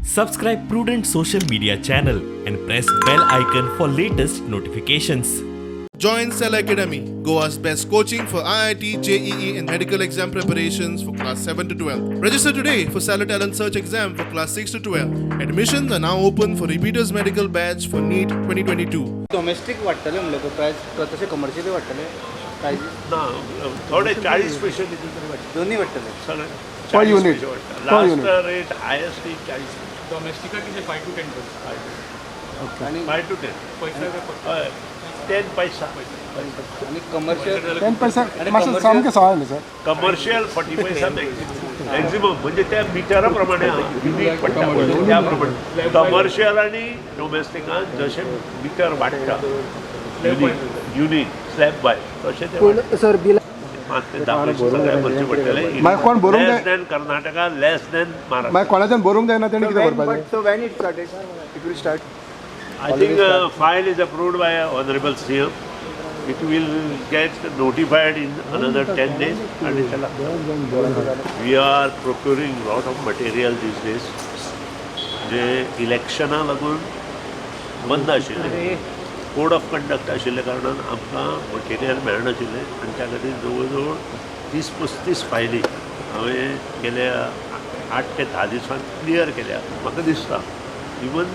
Subscribe Prudent social media channel and press bell icon for latest notifications. Join Cell Academy, Goa's best coaching for IIT, JEE, and medical exam preparations for class 7 to 12. Register today for Cell Talent Search exam for class 6 to 12. Admissions are now open for repeaters medical batch for NEET 2022. Domestic वाटतले म्हणलं का price तसे commercial वाटतले price ना थोडे 40 patient तरी वाटतं दोन्ही वाटतले सगळे Per unit. Per last unit. Rate highest 40 domestica किती 5 to 10%. आणि 5 to 10 हय 10 पैसा आणि कमर्शियल 10% मातशें सामकें सवाय न्ही सर. कमर्शियल 40 पैसा मॅक्झिमम म्हणजे त्या मिटराप्रमाणे युनिट पडटा त्याप्रमाणे कमर्शियल आणि डोमेस्टिकान जसे मिटर वाडटा युनिट स्लॅब बाय तशें ते सर बिल मागचे 10 पैसे सगळे भरचे पडटले मागीर कोण भरूंक जाय? लेस दॅन कर्नाटका लेस दॅन महाराष्ट्र मागीर कोणाच्यान भरूंक जायना तेणी कितें करपाचें? So when it started it will start I think file is approved by Honorable CM. It will get notified in another 10 days. And we are procuring lot of material these days. जे इलेक्शना लागून बंद आशिल्ले code of conduct आशिल्ले कारणान आमकां material मेळनाशिल्लें आनी त्या खातीर जवळ जवळ 30-35 फायली हांवें गेल्या 8 ते 10 दिसांत क्लियर केल्या म्हाका दिसता इवन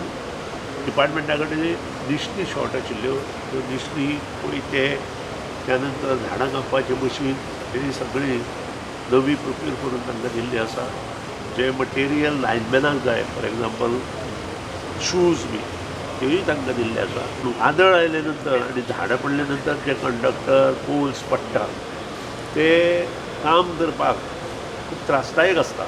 डिपार्टमेंटा कडेन निश्णी शॉर्ट आशिल्ल्यो त्यो निश्णी कोयते त्या नंतर झाडां कापपाचें मशीन ही सगळी नवी प्रोक्यूर करून तांकां दिल्ली आसा जे मटेरियल लायनमॅनाक जाय फॉर एग्जाम्पल शूज बी तेवूय तांकां दिल्ले आसा वादळ आयले नंतर आनी झाडां पडले नंतर जे कंडक्टर पोल्स पडटा ते काम करपाक खूब त्रासदायक आसता.